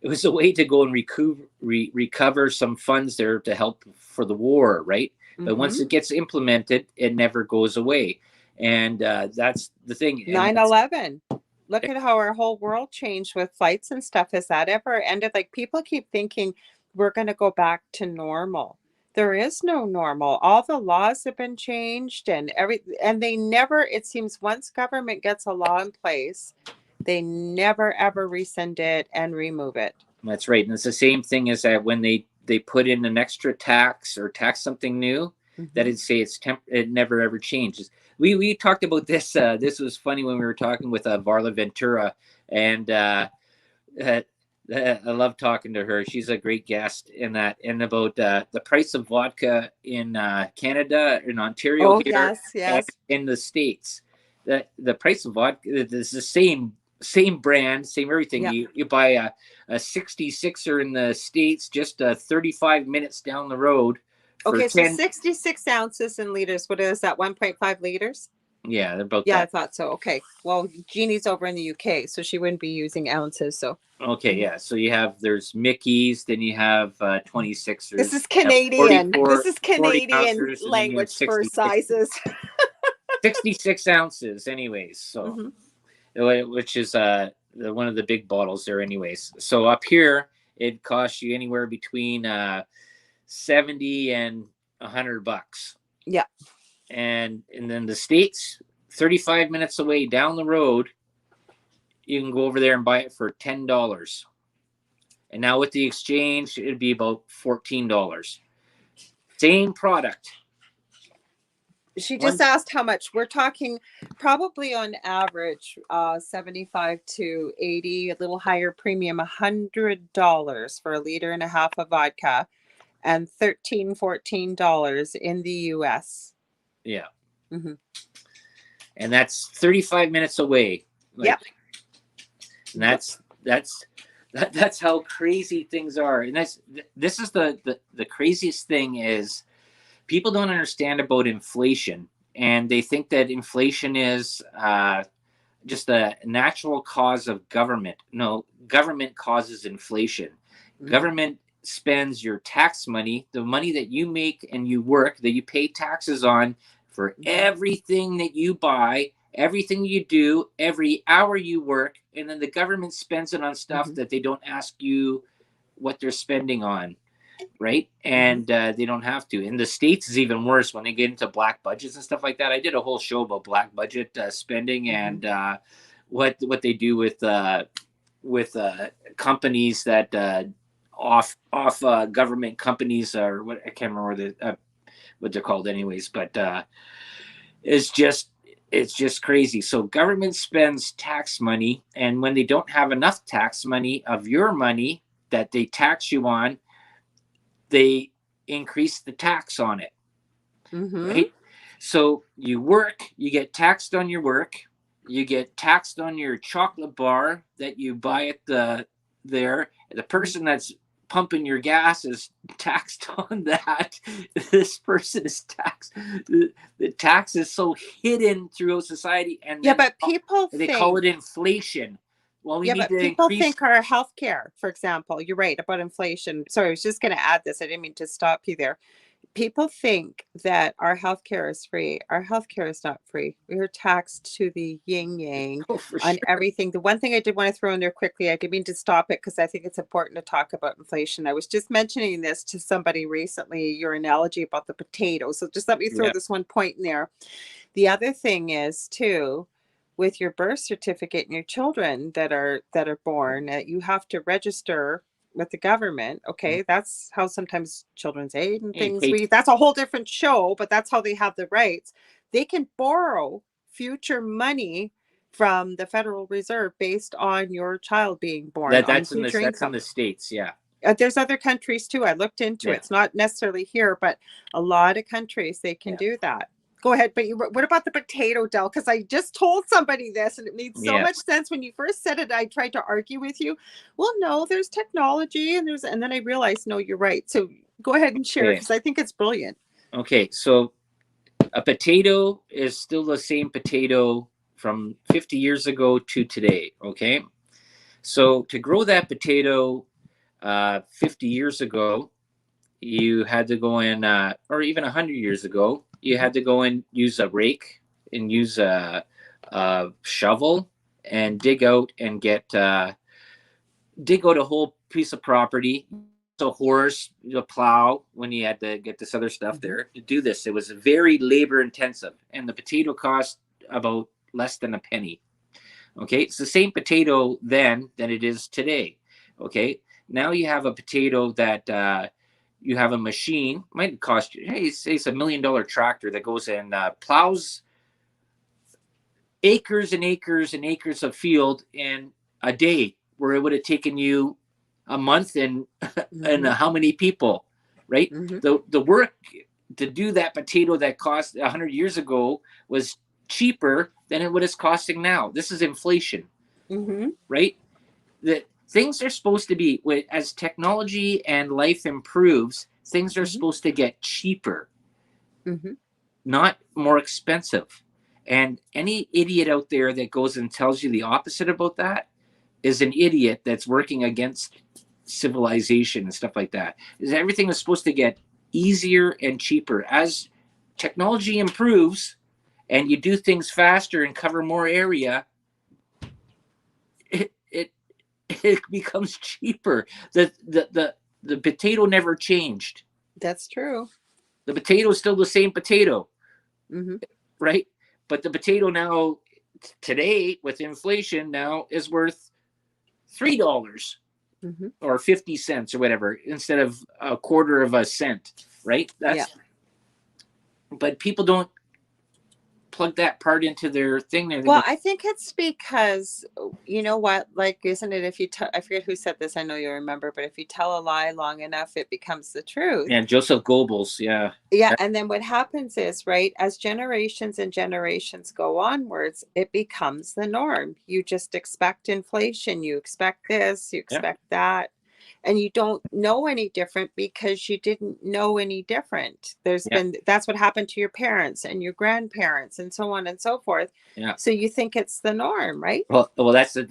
it was a way to go and recover some funds there to help for the war, right? But once Mhm. it gets implemented, it never goes away, and that's the thing. And that's 9/11. Look at how our whole world changed with flights and stuff. Has that ever ended? Like, people keep thinking we're going to go back to normal. There is no normal. All the laws have been changed and they never, it seems, once government gets a law in place, they never ever rescind it and remove it. that's right. And it's the same thing as that when they put in an extra tax or tax something new, that Mhm. it say it never ever changes. We talked about this. This was funny when we were talking with Varla Ventura, and uh, I love talking to her. She's a great guest in that, and about the price of vodka in Canada, in Ontario Oh, here, yes, and yes. in the States. The price of vodka is the same brand, same everything. Yeah. You buy a 66er in the States, just 35 minutes down the road for Okay, so 10. 66 ounces in liters. What is that? 1.5 liters? Yeah, about Yeah, I that. thought so. Okay. Well, Jeannie's over in the UK, so she wouldn't be using ounces. So Okay, mhm. yeah. So you have there's Mickey's, then you have This 26ers, is you have Canadian. This 44, is 40 Canadian ounces, and then you have language for 66, sizes. 66 ounces, anyways. So Hmm. which is one of the big bottles there, anyways. So up here it costs you anywhere between 70 and $100, Yeah. and then the States, 35 minutes away down the road, you can go over there and buy it for $10. And now with the exchange, it'd be about $14. Same product. She just One. asked how much. We're talking probably on average 75 to 80, a little higher premium, $100 for a liter and a half of vodka, and $13, $14 in the US. Yeah. Mm-hmm. And that's 35 minutes away. Like, Yep. and Yep. that's how crazy things are. And this is the craziest thing is people don't understand about inflation, and they think that inflation is just a natural cause of government. No, government causes inflation. Mm-hmm. Government spends your tax money, the money that you make and you work, that you pay taxes on for Mm-hmm. everything that you buy, everything you do, every hour you work, and then the government spends it on stuff Mm-hmm. that they don't ask you what they're spending on, right? Mm-hmm. And they don't have to. In the States is even worse when they get into black budgets and stuff like that. I did a whole show about black budget spending Mm-hmm. and what they do with companies that off government companies, or what, I can't remember what they're called anyways, but it's just it's just crazy. So government spends tax money, and when they don't have enough tax money of your money that they tax you on, they increase the tax on it, Mm-hmm. right? So you work, you get taxed on your work, you get taxed on your chocolate bar that you buy at there. The person that's pumping your gas is taxed on that. This person is taxed. The tax is so hidden throughout society, and Yeah, then but people they call think it inflation. Well, we Yeah, need but to people increase. think our healthcare, for example, you're right about inflation. Sorry, I was just going to add this. I didn't mean to stop you there. People think that our healthcare is free. Our healthcare is not free. We are taxed to the yin yang Oh, for on sure. everything. The one thing I did want to throw in there quickly, I didn't mean to stop it because I think it's important to talk about inflation. I was just mentioning this to somebody recently, your analogy about the potato. So just let me throw Yeah. this one point in there. The other thing is too, with your birth certificate and your children that are born, you have to register with the government. Okay, that's how sometimes children's aid and Hey, things. pay. That's a whole different show, but that's how they have the rights. They can borrow future money from the Federal Reserve based on your child being born on future That's in income. the States. Yeah. There's other countries too. I looked into it. Yeah. It's not necessarily here, but a lot of countries they can Yeah. do that. Go ahead. But what about the potato, Del? Because I just told somebody this and it made so Yeah. much sense. When you first said it, I tried to argue with you. Well, no, there's technology and then I realized, no, you're right. So go ahead and share it Okay. because I think it's brilliant. Okay. So a potato is still the same potato from 50 years ago to today. Okay. So to grow that potato 50 years ago, you had to go in, or even 100 years ago, you had to go and use a rake and use a shovel and dig out and dig out a whole piece of property. A horse, a plow when you had to get this other stuff Mm-hmm. there to do this. It was very labor intensive, and the potato cost about less than a penny. Okay, it's the same potato then than it is today. Okay, now you have a potato that you have a machine, might cost you, hey, say it's $1 million tractor that goes and plows acres and acres and acres of field in a day, where it would have taken you a month and and Mm-hmm. how many people, right? Mm-hmm. The work to do that potato that cost 100 years ago was cheaper than it what it's costing now. This is inflation, Mm-hmm. right? That things are supposed to be, as technology and life improves, things are Mm-hmm. supposed to get cheaper, Mm-hmm. not more expensive. And any idiot out there that goes and tells you the opposite about that is an idiot that's working against civilization and stuff like that. Is everything is supposed to get easier and cheaper as technology improves and you do things faster and cover more area. It it becomes cheaper. The potato never changed. That's true. The potato is still the same potato, Mm-hmm. right? But the potato now today with inflation now is worth $3 Mm-hmm. or 50 cents or whatever instead of a quarter of a cent, right? Yeah. But people don't plug that part into their thing there. They Well, go, I think it's because you know what, like, isn't it? If you I forget who said this. I know you remember, but if you tell a lie long enough, it becomes the truth. yeah, Joseph Goebbels, yeah. Yeah, and then what happens is, right, as generations and generations go onwards, it becomes the norm. You just expect inflation, you expect this, you Yeah, expect that, and you don't know any different because you didn't know any different. yeah, That's what happened to your parents and your grandparents and so on and so forth. yeah. So you think it's the norm, right? Well, that's a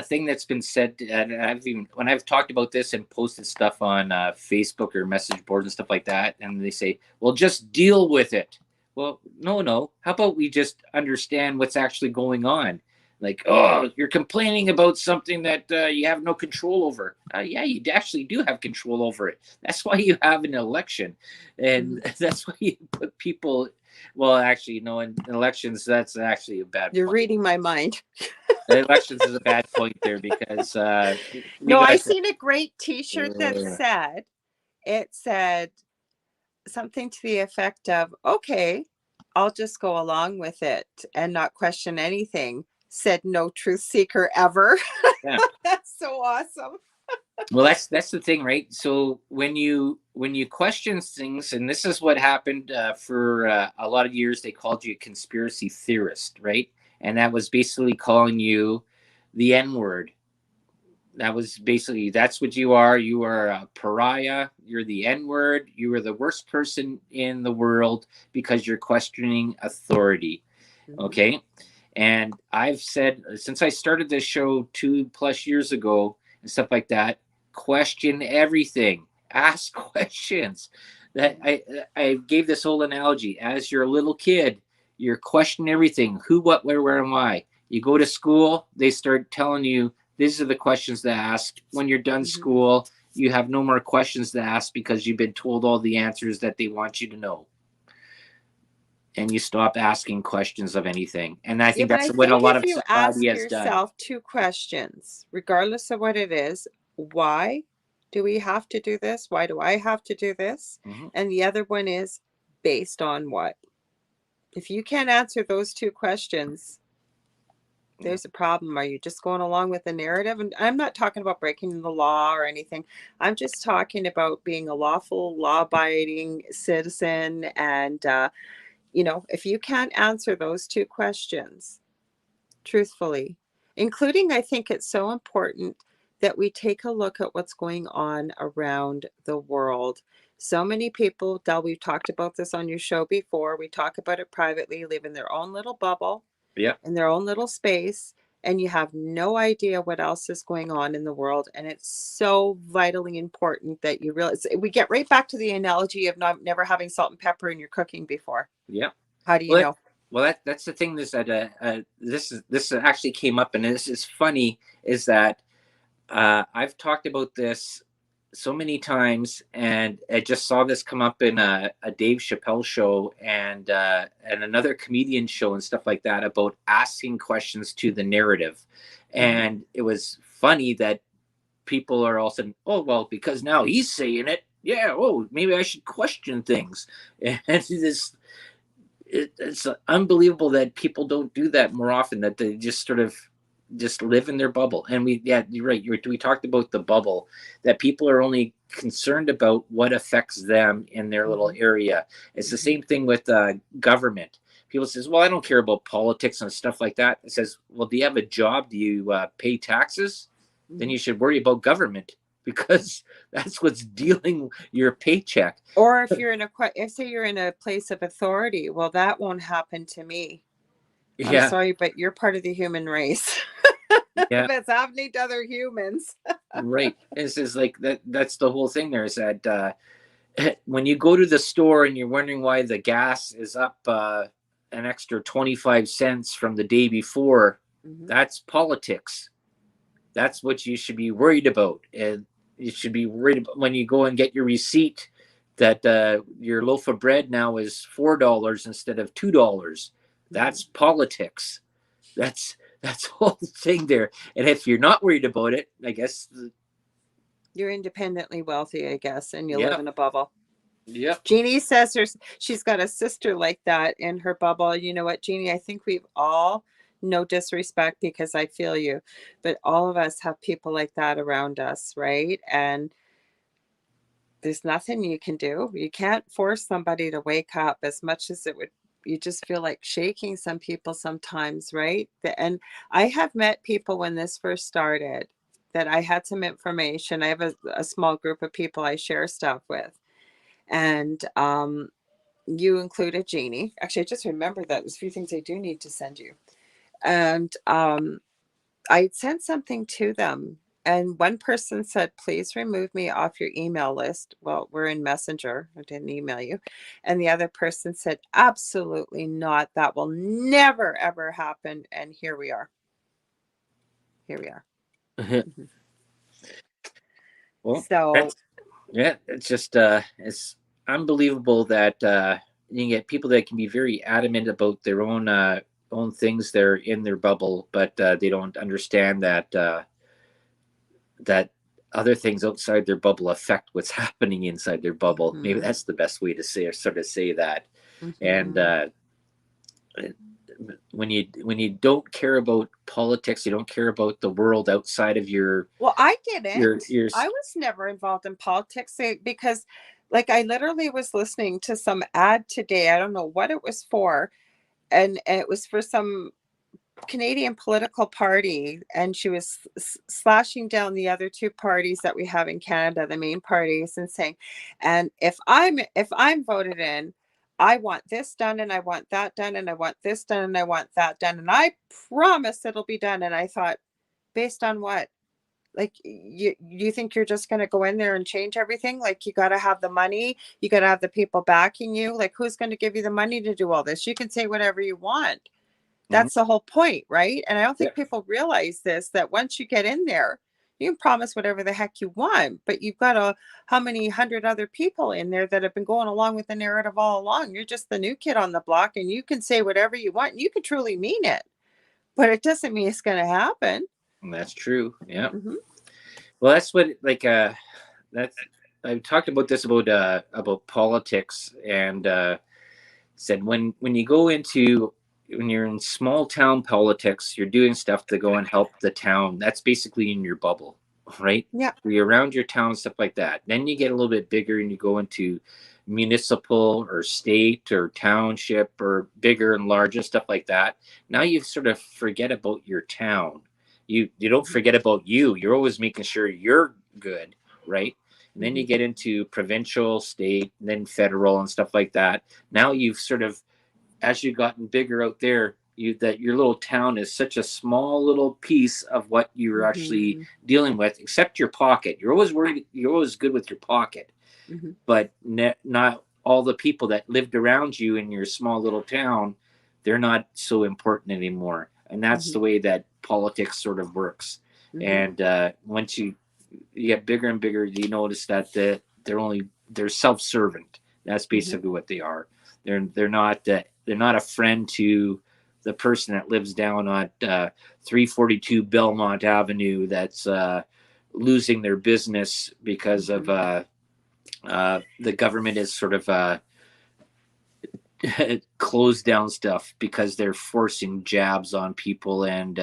thing that's been said, and I've even when I've talked about this and posted stuff on Facebook or message boards and stuff like that, and they say, "Well, just deal with it." Well, no, no. How about we just understand what's actually going on? Like, oh, you're complaining about something that you have no control over. Yeah, you actually do have control over it. That's why you have an election, and Mhm. that's why you put people. Well, actually, in elections, that's actually a bad You're point. reading my mind. Elections is a bad point there because we No, I got seen a great t-shirt that it said something to the effect of, okay, I'll just go along with it and not question anything, said no truth seeker ever. yeah. That's so awesome. Well, that's the thing, right? So when you question things, and this is what happened for a lot of years, they called you a conspiracy theorist, right? And that was basically calling you the N word. That was basically that's what you are. You are a pariah. You're the N word. You are the worst person in the world because you're questioning authority. Mhm. Okay. And I've said since I started this show 2+ years ago and stuff like that, question everything, ask questions. That I gave this whole analogy. As you're a little kid, you're questioning everything: who, what, where, and why. You go to school, they start telling you these are the questions to ask. When you're done Mhm. school, you have no more questions to ask because you've been told all the answers that they want you to know, and you stop asking questions of anything. And I Yeah, think but that's I what a think lot if of you society ask has done. yourself two questions, regardless of what it is, why do we have to do this? Why do I have to do this? Mm-hmm. And the other one is based on what? If you can't answer those two questions, there's a problem. Are you just going along with the narrative? And I'm not talking about breaking the law or anything. I'm just talking about being a lawful, law abiding citizen and You know, if you can't answer those two questions truthfully, including, I think it's so important that we take a look at what's going on around the world. So many people, Del, we've talked about this on your show before. We talk about it privately, live in their own little bubble, Yeah. in their own little space, and you have no idea what else is going on in the world. And it's so vitally important that you realize. We get right back to the analogy of never having salt and pepper in your cooking before. Yeah. How do you Well, know? that's the thing is that this actually came up, and this is funny, is that I've talked about this so many times, and I just saw this come up in a Dave Chappelle show and another comedian show and stuff like that about asking questions to the narrative, Mm-hmm. and it was funny that people are all saying, "Oh well, because now he's saying it, yeah. Oh, maybe I should question things," and this it's unbelievable that people don't do that more often, that they just sort of just live in their bubble. And yeah, you're right, we talked about the bubble, that people are only concerned about what affects them in their little Mm-hmm. area. It's the Mm-hmm. same thing with government. People says, well, I don't care about politics and stuff like that. It says, well, do you have a job? Do you pay taxes? Then Mm-hmm. you should worry about government, because that's what's dealing your paycheck. Or if you're in if say you're in a place of authority, well, that won't happen to me. I'm Yeah. sorry, but you're part of the human race. Yeah. If it's happening to other humans. Right. This is like that's the whole thing there, is that when you go to the store and you're wondering why the gas is up an extra 25 cents from the day before, Mm-hmm. that's politics. That's what you should be worried about. And you should be worried about when you go and get your receipt that your loaf of bread now is $4 instead of $2. Mm-hmm. That's politics. That's the whole thing there. And if you're not worried about it, I guess, You're independently wealthy, I guess, and you live yeah, in a bubble. yeah. Jeannie says she's got a sister like that in her bubble. You know what, Jeannie? I think we've all, no disrespect because I feel you, but all of us have people like that around us, right? And there's nothing you can do. You can't force somebody to wake up, as much as it would, you just feel like shaking some people sometimes, right? And I have met people when this first started that I had some information. I have a small group of people I share stuff with. And you included Jeannie. Actually, I just remembered that there's a few things I do need to send you. And I sent something to them, and one person said, please remove me off your email list. Well, we're in Messenger. I didn't email you. And the other person said, absolutely not. That will never, ever happen. And here we are. Here we are. Mhm. Well, So, that's, yeah, it's just it's unbelievable that you can get people that can be very adamant about their own things. They're in their bubble, but they don't understand that other things outside their bubble affect what's happening inside their bubble. Maybe mhm, that's the best way to say, or sort of say that. And mhm. when you don't care about politics, you don't care about the world outside of Well, I didn't. your I was never involved in politics because, like, I literally was listening to some ad today. I don't know what it was for, and it was for some Canadian political party, and she was slashing down the other two parties that we have in Canada, the main parties, and saying, and if I'm voted in, I want this done, and I want that done, and I want this done, and I want that done, and I promise it'll be done. And I thought, based on what? Like, you think you're just going to go in there and change everything? Like, you got to have the money, you got to have the people backing you. Like, who's going to give you the money to do all this? You can say whatever you want. Mhm. That's the whole point, right? And I don't Yeah, think people realize this, that once you get in there, you can promise whatever the heck you want, but you've got how many hundred other people in there that have been going along with the narrative all along. You're just the new kid on the block, and you can say whatever you want, and you can truly mean it, but it doesn't mean it's going to happen. that's true. Yeah. Hmm. Well, that's what like that's I've talked about this about politics, and said when you go into when you're in small town politics, you're doing stuff to go and help the town. That's basically in your bubble, right? Yeah. You're around your town, stuff like that. Then you get a little bit bigger and you go into municipal or state or township or bigger and larger stuff like that. Now you sort of forget about your town. You don't forget about you. You're always making sure you're good, right? And then you get into provincial, state, and then federal and stuff like that. Now you've sort of, as you've gotten bigger out there, that your little town is such a small little piece of what you're actually dealing with, except your pocket. You're always worried. You're always good with your pocket, but not all the people that lived around you in your small little town. They're not so important anymore, and that's the way that politics sort of works. And once you get bigger and bigger, you notice that they're self-servant. That's basically what they are. They're not a friend to the person that lives down on 342 Belmont Avenue that's losing their business because of the government is sort of closed down stuff because they're forcing jabs on people, and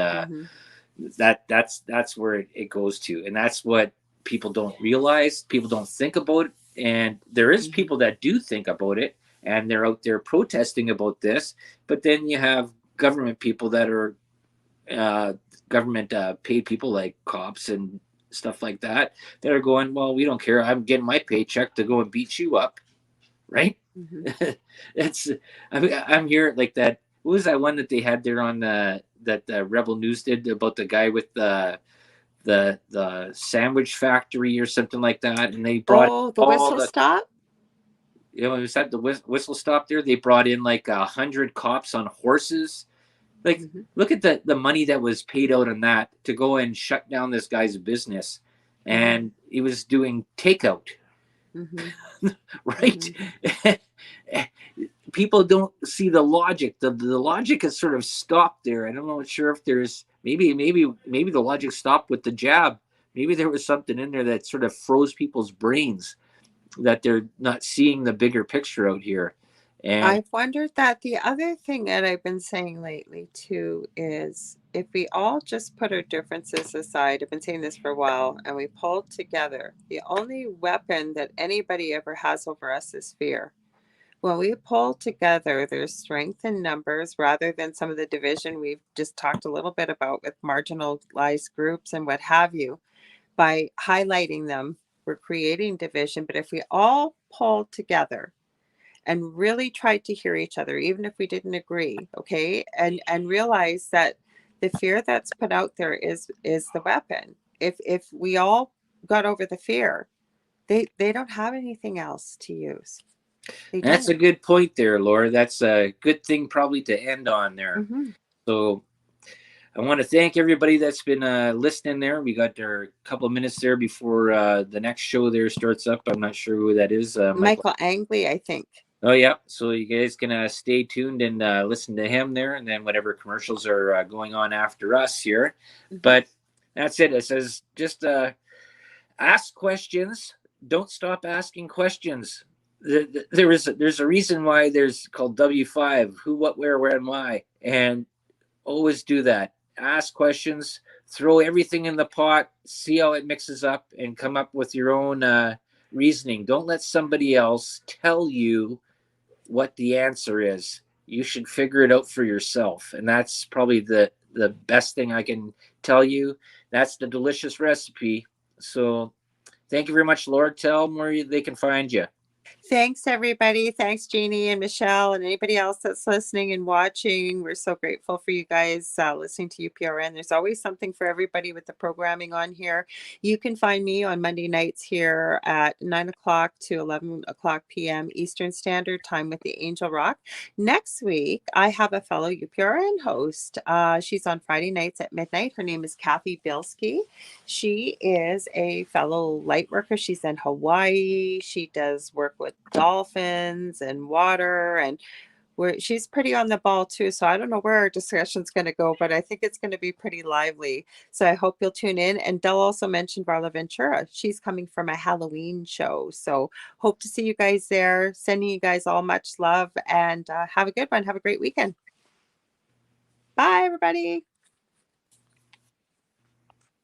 that's where it goes to, and that's what people don't realize. People don't think about it, and there is people that do think about it, and they're out there protesting about this. But then you have government people that are government paid people like cops and stuff like that are going, well, we don't care. I'm getting my paycheck to go and beat you up, right? That's I'm here like that. What was that one that they had there on that Rebel News did about the guy with the sandwich factory or something like that, and they brought the whistle stop. It was at the whistle stop there. They brought in like 100 cops on horses. Like, look at the money that was paid out on that to go and shut down this guy's business, and he was doing takeout. Right? People don't see the logic. The logic is sort of stopped there. I'm not sure if there's maybe the logic stopped with the jab. Maybe there was something in there that sort of froze people's brains, that they're not seeing the bigger picture out here. And I've wondered that. The other thing that I've been saying lately too is if we all just put our differences aside, I've been saying this for a while, and we pull together, the only weapon that anybody ever has over us is fear. When we pull together, there's strength in numbers rather than some of the division we've just talked a little bit about with marginalized groups and what have you. By highlighting them, we're creating division. But if we all pull together and really tried to hear each other, even if we didn't agree, okay, and realize that the fear that's put out there is the weapon. If we all got over the fear, they don't have anything else to use. that's a good point there, Laura. That's a good thing probably to end on there. So I want to thank everybody that's been listening there. We got our couple of minutes there before the next show there starts up. I'm not sure who that is. Michael Angley, I think. Oh, yeah. So you guys can stay tuned and listen to him there, and then whatever commercials are going on after us here. But that's it. It says just ask questions. Don't stop asking questions. There's a reason why there's called W5, who, what, where, and why. And always do that. Ask questions, throw everything in the pot, see how it mixes up, and come up with your own reasoning. Don't let somebody else tell you what the answer is. You should figure it out for yourself. And that's probably the best thing I can tell you. That's the delicious recipe. So thank you very much, Laura. Tell them where they can find you. Thanks, everybody. Thanks, Jeannie and Michelle and anybody else that's listening and watching. We're so grateful for you guys listening to UPRN. There's always something for everybody with the programming on here. You can find me on Monday nights here at 9 o'clock to 11 o'clock p.m. Eastern Standard Time with the Angel Rock. Next week, I have a fellow UPRN host. She's on Friday nights at midnight. Her name is Kathy Bilski. She is a fellow light worker. She's in Hawaii. She does work with dolphins and water, and she's pretty on the ball too. So I don't know where our discussion's going to go, but I think it's going to be pretty lively. So I hope you'll tune in. And Del also mentioned Barla Ventura. She's coming from a Halloween show. So hope to see you guys there. Sending you guys all much love, and have a good one. Have a great weekend. Bye, everybody.